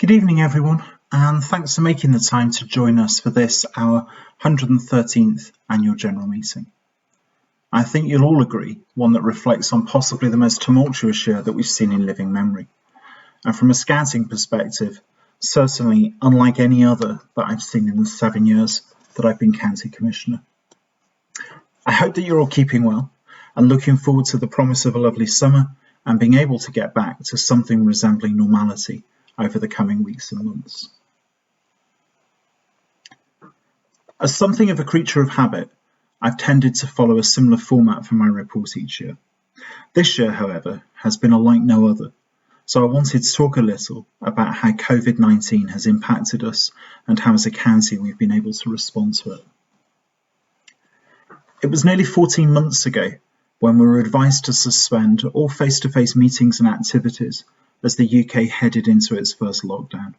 Good evening, everyone, and thanks for making the time to join us for this, our 113th Annual General Meeting. I think you'll all agree, one that reflects on possibly the most tumultuous year that we've seen in living memory. And from a scouting perspective, certainly unlike any other that I've seen in the 7 years that I've been County Commissioner. I hope that you're all keeping well and looking forward to the promise of a lovely summer and being able to get back to something resembling normality over the coming weeks and months. As something of a creature of habit, I've tended to follow a similar format for my report each year. This year, however, has been like no other, so I wanted to talk a little about how COVID-19 has impacted us and how as a county we've been able to respond to it. It was nearly 14 months ago when we were advised to suspend all face-to-face meetings and activities as the UK headed into its first lockdown.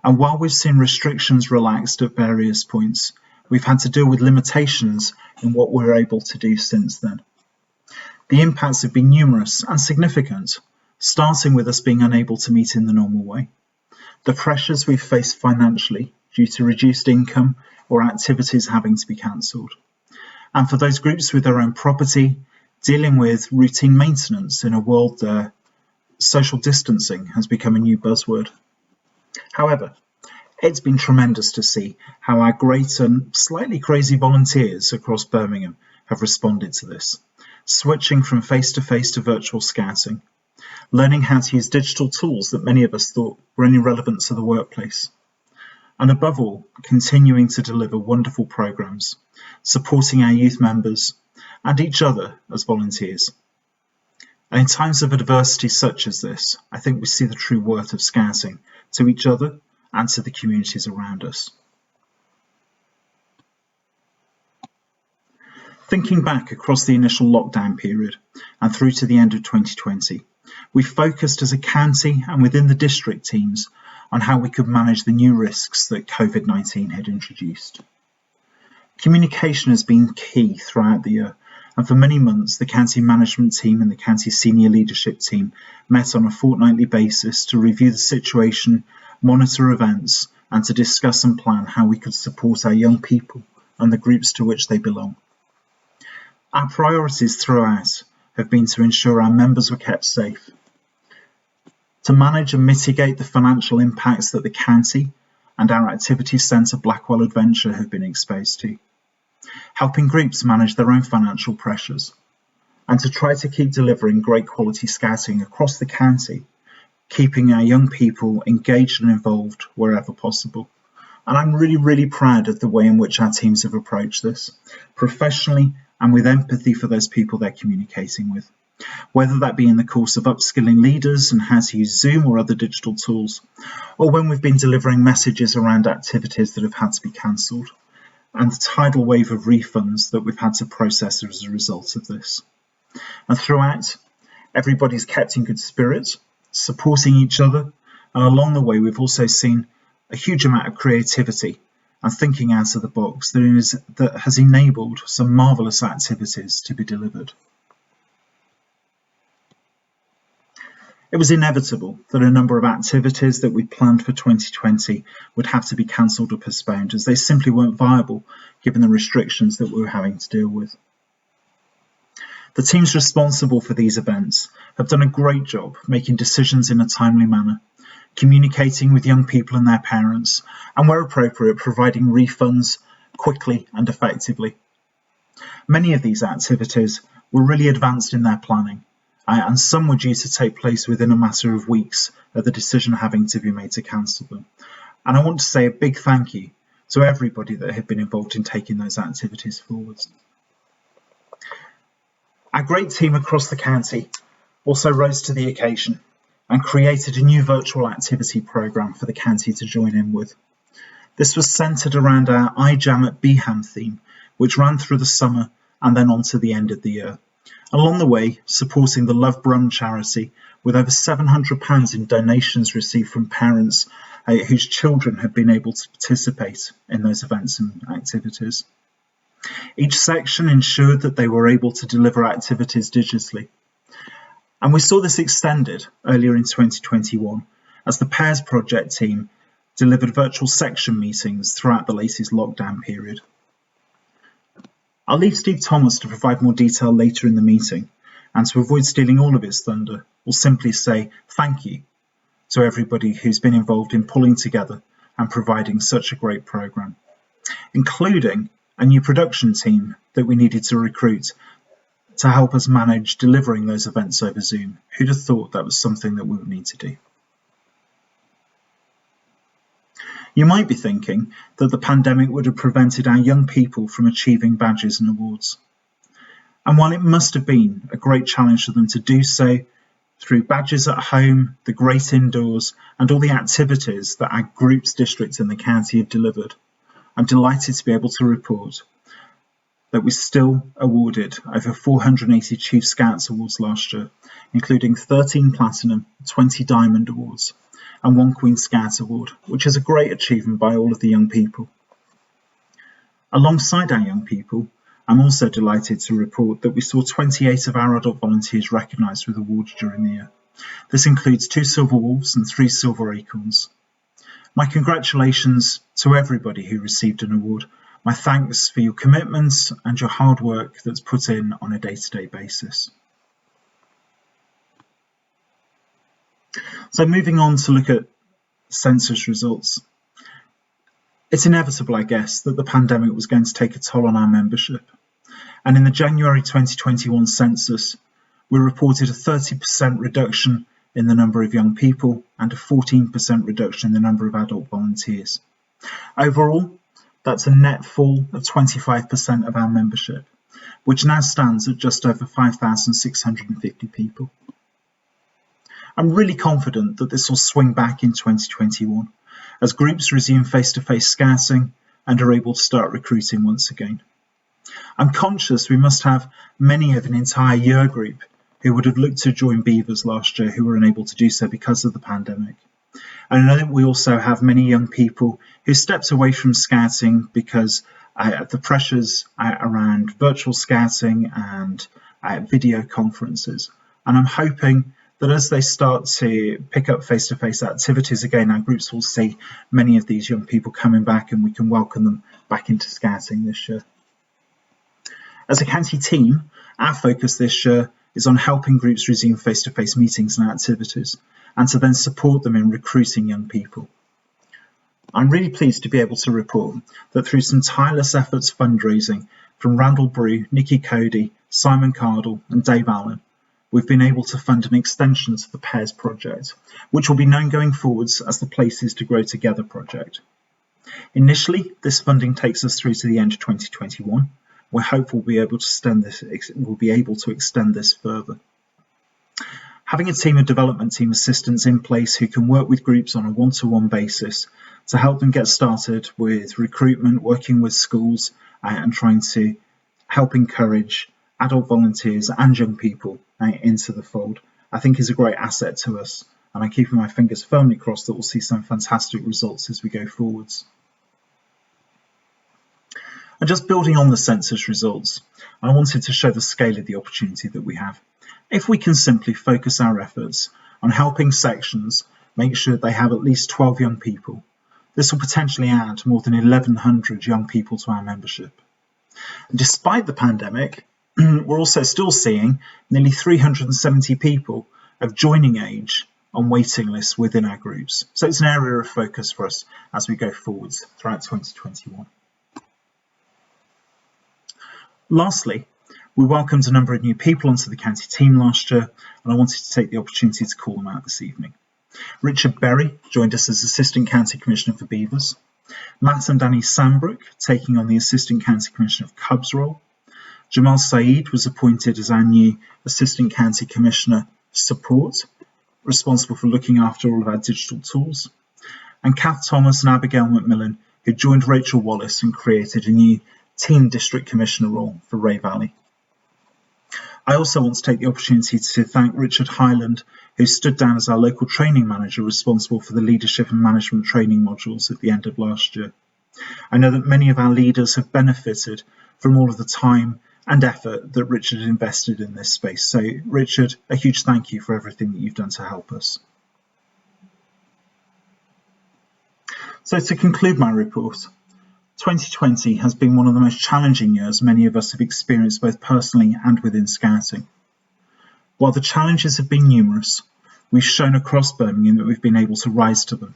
And while we've seen restrictions relaxed at various points, we've had to deal with limitations in what we're able to do since then. The impacts have been numerous and significant, starting with us being unable to meet in the normal way. The pressures we've faced financially due to reduced income or activities having to be cancelled. And for those groups with their own property, dealing with routine maintenance in a world where social distancing has become a new buzzword. However, it's been tremendous to see how our great and slightly crazy volunteers across Birmingham have responded to this, switching from face-to-face to virtual scouting, learning how to use digital tools that many of us thought were only relevant to the workplace, and above all, continuing to deliver wonderful programmes, supporting our youth members and each other as volunteers. And in times of adversity such as this, I think we see the true worth of scouting to each other and to the communities around us. Thinking back across the initial lockdown period and through to the end of 2020, we focused as a county and within the district teams on how we could manage the new risks that COVID-19 had introduced. Communication has been key throughout the year, and for many months the county management team and the county senior leadership team met on a fortnightly basis to review the situation, monitor events, and to discuss and plan how we could support our young people and the groups to which they belong. Our priorities throughout have been to ensure our members were kept safe, to manage and mitigate the financial impacts that the county and our activities centre Blackwell Adventure have been exposed to, helping groups manage their own financial pressures, and to try to keep delivering great quality scouting across the county, keeping our young people engaged and involved wherever possible. And I'm really proud of the way in which our teams have approached this, professionally and with empathy for those people they're communicating with, whether that be in the course of upskilling leaders and how to use Zoom or other digital tools, or when we've been delivering messages around activities that have had to be cancelled, and the tidal wave of refunds that we've had to process as a result of this. And throughout, everybody's kept in good spirits, supporting each other, and along the way we've also seen a huge amount of creativity and thinking out of the box that has enabled some marvellous activities to be delivered. It was inevitable that a number of activities that we planned for 2020 would have to be cancelled or postponed, as they simply weren't viable given the restrictions that we were having to deal with. The teams responsible for these events have done a great job making decisions in a timely manner, communicating with young people and their parents, and where appropriate, providing refunds quickly and effectively. Many of these activities were really advanced in their planning, and some were due to take place within a matter of weeks of the decision having to be made to cancel them. And I want to say a big thank you to everybody that had been involved in taking those activities forwards. Our great team across the county also rose to the occasion and created a new virtual activity programme for the county to join in with. This was centred around our AGM at Birmingham theme, which ran through the summer and then on to the end of the year. Along the way, supporting the Love Brun charity with over £700 in donations received from parents whose children have been able to participate in those events and activities. Each section ensured that they were able to deliver activities digitally. And we saw this extended earlier in 2021 as the Pairs project team delivered virtual section meetings throughout the latest lockdown period. I'll leave Steve Thomas to provide more detail later in the meeting, and to avoid stealing all of his thunder, we'll simply say thank you to everybody who's been involved in pulling together and providing such a great programme, including a new production team that we needed to recruit to help us manage delivering those events over Zoom. Who'd have thought that was something that we would need to do? You might be thinking that the pandemic would have prevented our young people from achieving badges and awards. And while it must have been a great challenge for them to do so through badges at home, the great indoors, and all the activities that our groups, districts and the county have delivered, I'm delighted to be able to report that we still awarded over 480 Chief Scouts Awards last year, including 13 Platinum, 20 Diamond Awards, and 1 Queen Scout Award, which is a great achievement by all of the young people. Alongside our young people, I'm also delighted to report that we saw 28 of our adult volunteers recognised with awards during the year. This includes 2 Silver Wolves and 3 Silver Acorns. My congratulations to everybody who received an award. My thanks for your commitments and your hard work that's put in on a day-to-day basis. So moving on to look at census results. It's inevitable, I guess, that the pandemic was going to take a toll on our membership. And in the January 2021 census, we reported a 30% reduction in the number of young people and a 14% reduction in the number of adult volunteers. Overall, that's a net fall of 25% of our membership, which now stands at just over 5,650 people. I'm really confident that this will swing back in 2021 as groups resume face-to-face scouting and are able to start recruiting once again. I'm conscious we must have many of an entire year group who would have looked to join Beavers last year who were unable to do so because of the pandemic. And I know we also have many young people who stepped away from scouting because the pressures around virtual scouting and video conferences. And I'm hoping that as they start to pick up face-to-face activities again, our groups will see many of these young people coming back and we can welcome them back into scouting this year. As a county team, our focus this year is on helping groups resume face-to-face meetings and activities, and to then support them in recruiting young people. I'm really pleased to be able to report that through some tireless efforts fundraising from Randall Brew, Nikki Cody, Simon Cardle and Dave Allen, we've been able to fund an extension to the Pairs project, which will be known going forwards as the Places to Grow Together project. Initially, this funding takes us through to the end of 2021. We're hopeful we'll be able to extend this further. Having a team of development team assistants in place who can work with groups on a one-to-one basis to help them get started with recruitment, working with schools and trying to help encourage adult volunteers and young people into the fold, I think is a great asset to us, and I'm keeping my fingers firmly crossed that we'll see some fantastic results as we go forwards. And just building on the census results, I wanted to show the scale of the opportunity that we have. If we can simply focus our efforts on helping sections make sure they have at least 12 young people, this will potentially add more than 1,100 young people to our membership. And despite the pandemic, we're also still seeing nearly 370 people of joining age on waiting lists within our groups. So it's an area of focus for us as we go forwards throughout 2021. Lastly, we welcomed a number of new people onto the county team last year, and I wanted to take the opportunity to call them out this evening. Richard Berry joined us as Assistant County Commissioner for Beavers, Matt and Danny Sambrook taking on the Assistant County Commissioner of Cubs role, Jamal Saeed was appointed as our new Assistant County Commissioner Support, responsible for looking after all of our digital tools, and Kath Thomas and Abigail McMillan, who joined Rachel Wallace and created a new Team District Commissioner role for Ray Valley. I also want to take the opportunity to thank Richard Hyland, who stood down as our local training manager responsible for the leadership and management training modules at the end of last year. I know that many of our leaders have benefited from all of the time and effort that Richard invested in this space. So Richard, a huge thank you for everything that you've done to help us. So to conclude my report, 2020 has been one of the most challenging years many of us have experienced both personally and within Scouting. While the challenges have been numerous, we've shown across Birmingham that we've been able to rise to them,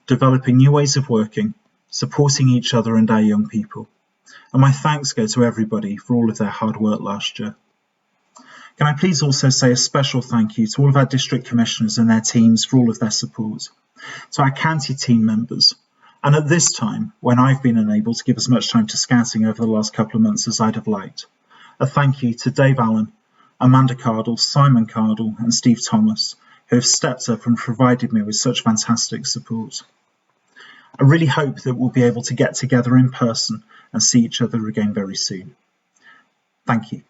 developing new ways of working, supporting each other and our young people. And my thanks go to everybody for all of their hard work last year. Can I please also say a special thank you to all of our district commissioners and their teams for all of their support, to our county team members, and at this time, when I've been unable to give as much time to Scouting over the last couple of months as I'd have liked, a thank you to Dave Allen, Amanda Cardle, Simon Cardle and Steve Thomas, who have stepped up and provided me with such fantastic support. I really hope that we'll be able to get together in person and see each other again very soon. Thank you.